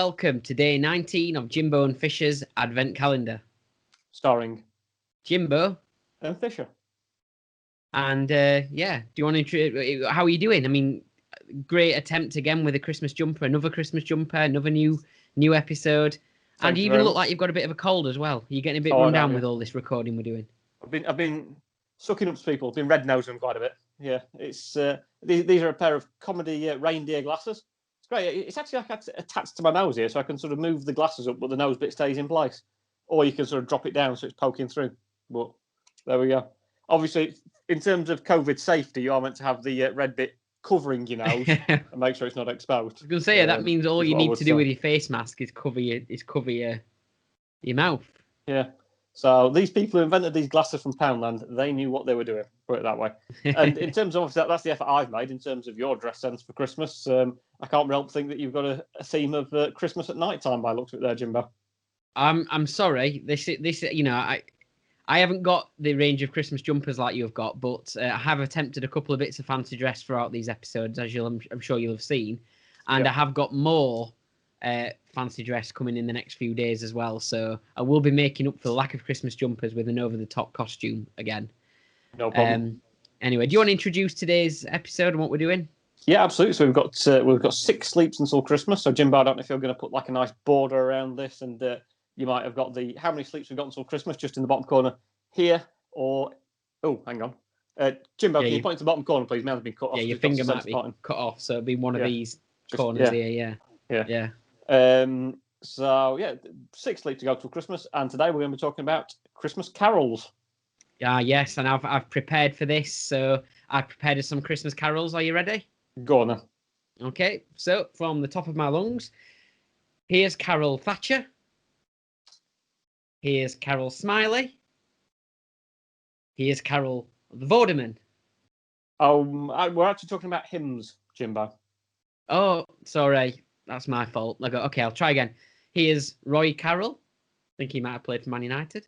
welcome to day 19 of Jimbo and Fisher's Advent Calendar. Starring Jimbo and Fisher. And do you want to? How are you doing? I mean, great attempt again with a Christmas jumper, another Christmas jumper, another new episode. And you even look like you've got a bit of a cold as well. You're getting a bit run down with all this recording we're doing. I've been sucking up to people. I've been red-nosing them quite a bit. Yeah, it's these are a pair of comedy reindeer glasses. It's great. It's actually like attached to my nose here, so I can sort of move the glasses up, but the nose bit stays in place. Or you can sort of drop it down so it's poking through. But there we go. Obviously, in terms of COVID safety, you are meant to have the red bit covering your nose and make sure it's not exposed. I was going to say that means all you need to do with your face mask is cover your mouth. Yeah. So these people who invented these glasses from Poundland, they knew what they were doing. Put it that way. And in terms of that's the effort I've made in terms of your dress sense for Christmas. I can't help think that you've got a theme of Christmas at night time by the looks of it there, Jimbo. I'm sorry. This I haven't got the range of Christmas jumpers like you've got, but I have attempted a couple of bits of fancy dress throughout these episodes, as I'm sure you'll have seen, and I have got more fancy dress coming in the next few days as well. So I will be making up for the lack of Christmas jumpers with an over-the-top costume again. No problem. Anyway, do you want to introduce today's episode and what we're doing? Yeah, absolutely. So we've got 6 sleeps until Christmas. So Jimbo, I don't know if you're going to put like a nice border around this, and you might have got how many sleeps we've got until Christmas just in the bottom corner here, or hang on, Jimbo, can you point to the bottom corner, please? Mine's been cut off. Yeah, your finger might be cut off, so it'll be one of these corners here. Yeah. So 6 sleeps to go till Christmas, and today we're going to be talking about Christmas carols. Yes, and I've prepared for this, so I've prepared some Christmas carols. Are you ready? Go on then. Okay, so from the top of my lungs, here's Carol Thatcher. Here's Carol Smiley. Here's Carol the Vorderman. We're actually talking about hymns, Jimbo. Oh, sorry. That's my fault. Okay, I'll try again. Here's Roy Carroll. I think he might have played for Man United.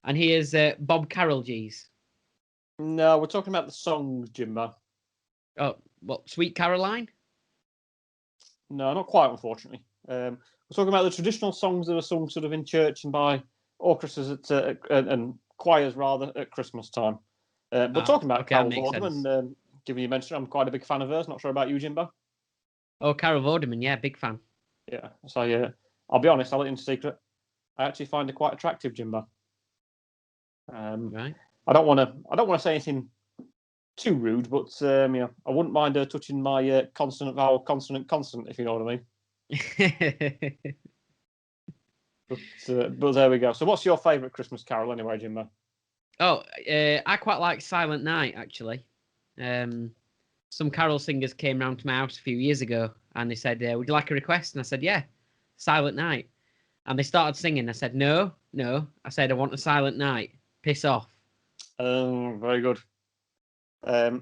And here's Bob Carroll G's. No, we're talking about the songs, Jimbo. Oh, what? Sweet Caroline? No, not quite, unfortunately. We're talking about the traditional songs that are sung sort of in church and by orchestras and choirs rather at Christmas time. But talking about Carol Vorderman, given you mentioned, I'm quite a big fan of hers. Not sure about you, Jimbo. Oh, Carol Vorderman, yeah, big fan. Yeah, so I'll be honest, I'll let you into secret. I actually find her quite attractive, Jimbo. Right. I don't want to say anything too rude, but I wouldn't mind her touching my consonant, vowel, consonant, consonant, if you know what I mean. But there we go. So what's your favourite Christmas carol anyway, Jimbo? Oh, I quite like Silent Night, actually. Some carol singers came round to my house a few years ago and they said, would you like a request? And I said, yeah, Silent Night. And they started singing. I said, no. I said, I want a Silent Night. Piss off. Very good. There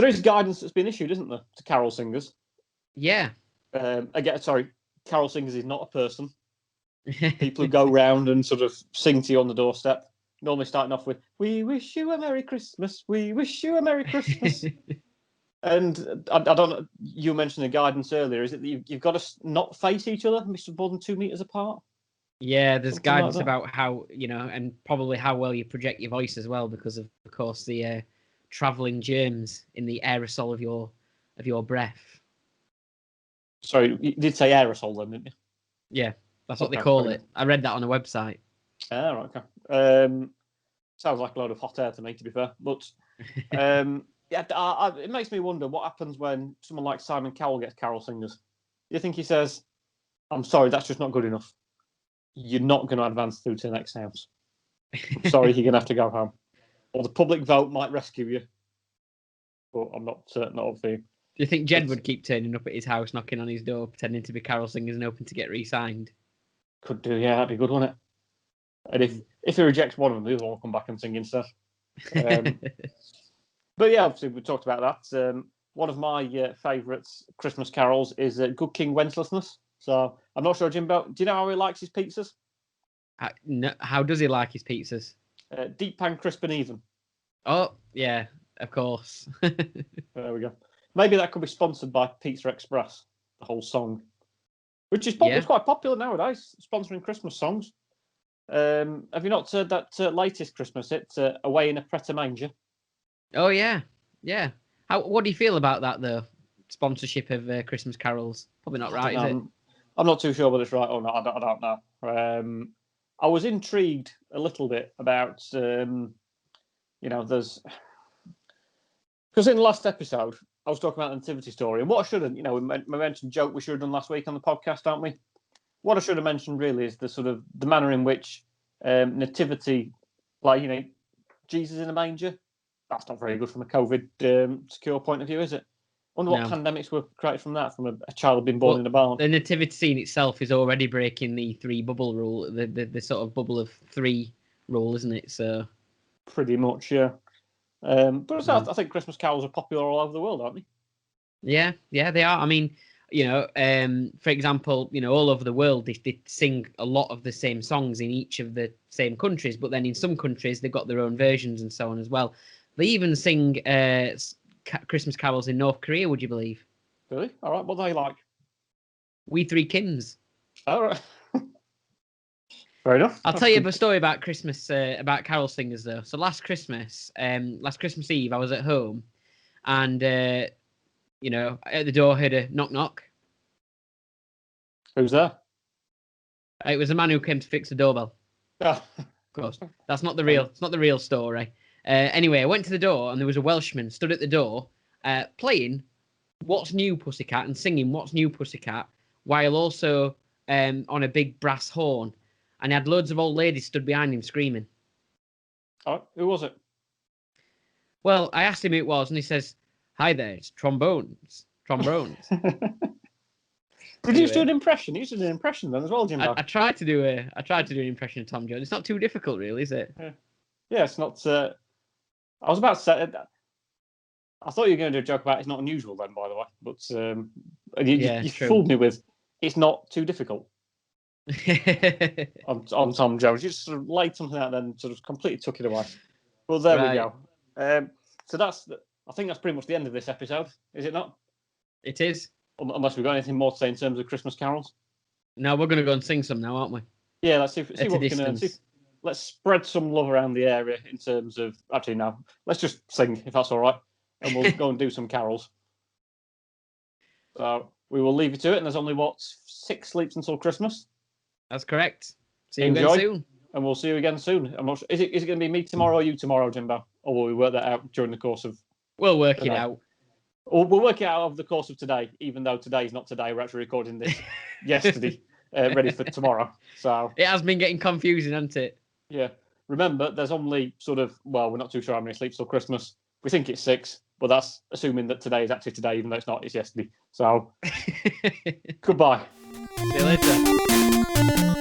is guidance that's been issued, isn't there, to carol singers? Yeah. Carol singers is not a person. People who go round and sort of sing to you on the doorstep, normally starting off with, we wish you a Merry Christmas, we wish you a Merry Christmas. And I don't know, you mentioned the guidance earlier, is it that you've got to not face each other more than 2 meters apart? Yeah, there's something guidance like about how, and probably how well you project your voice as well, because of course, the travelling germs in the aerosol of your breath. Sorry, you did say aerosol then, didn't you? Yeah, that's what they call it. I read that on a website. Right, okay. Sounds like a load of hot air to me, to be fair. But it makes me wonder what happens when someone like Simon Cowell gets carol singers. You think he says, I'm sorry, that's just not good enough. You're not going to advance through to the next house. I'm sorry, you're going to have to go home. Or the public vote might rescue you. But I'm not up for you. Do you think Jed would keep turning up at his house, knocking on his door, pretending to be carol singers and hoping to get re-signed? Could do, yeah, that'd be good, wouldn't it? And if he rejects one of them, the other one will come back and sing instead. But yeah, obviously we talked about that. One of my favourite Christmas carols is Good King Wenceslausness. So I'm not sure, Jimbo. Do you know how he likes his pizzas? No, how does he like his pizzas? Deep pan, crisp and even. Oh, yeah, of course. There we go. Maybe that could be sponsored by Pizza Express. the whole song, which is Yeah. it's quite popular nowadays, sponsoring Christmas songs. Have you not heard that latest Christmas hit, Away in a Pret Manger? Oh yeah, yeah. What do you feel about that though? Sponsorship of Christmas carols? Probably not right, is it? I'm not too sure whether it's right or not. I don't know. I was intrigued a little bit about, there's because in the last episode I was talking about the nativity story, and what I should have, we mentioned joke we should have done last week on the podcast, aren't we? What I should have mentioned really is the manner in which nativity, like Jesus in a manger. That's not very good from a COVID secure point of view, is it? I wonder what pandemics were created from that, from a child being born in a barn. The nativity scene itself is already breaking the 3 bubble rule, the sort of bubble of 3 rule, isn't it? So pretty much, yeah. But I think Christmas carols are popular all over the world, aren't they? Yeah, they are. I mean, for example, all over the world, they sing a lot of the same songs in each of the same countries, but then in some countries, they've got their own versions and so on as well. They even sing Christmas carols in North Korea, would you believe? Really? All right. What are they like? We Three Kings. All right. Fair enough. I'll tell you a story about Christmas, about carol singers, though. So last Christmas Eve, I was at home, and at the door, heard a knock knock. Who's there? It was a man who came to fix the doorbell. Oh. Of course, that's not the real. It's not the real story. Anyway, I went to the door, and there was a Welshman stood at the door, playing "What's New, Pussycat" and singing "What's New, Pussycat," while also on a big brass horn, and he had loads of old ladies stood behind him screaming. Oh, who was it? Well, I asked him who it was, and he says, "Hi there, it's trombones." Did you do an impression? You should do an impression then as well, Jimbo. I tried to do an impression of Tom Jones. It's not too difficult, really, is it? Yeah, it's not. I was about to say. I thought you were going to do a joke about it's not unusual then, by the way. But you fooled me with it's not too difficult. on Tom Jones, you just sort of laid something out, then sort of completely took it away. Well, there we go. So I think that's pretty much the end of this episode, is it not? It is. Unless we've got anything more to say in terms of Christmas carols. No, we're going to go and sing some now, aren't we? Yeah, let's see what we can see. Let's spread some love around the area in terms of... Actually, no. Let's just sing, if that's all right. And we'll go and do some carols. So we will leave you to it. And there's only, 6 sleeps until Christmas? That's correct. See you again soon. And we'll see you again soon. I'm not sure. Is it going to be me tomorrow or you tomorrow, Jimbo? Or will we work that out during the course of... We'll work it out. Or we'll work it out over the course of today, even though today's not today. We're actually recording this yesterday, ready for tomorrow. So it has been getting confusing, hasn't it? Yeah. Remember, there's only we're not too sure how many sleeps till Christmas. We think it's 6, but that's assuming that today is actually today, even though it's not, it's yesterday. So, goodbye. See you later.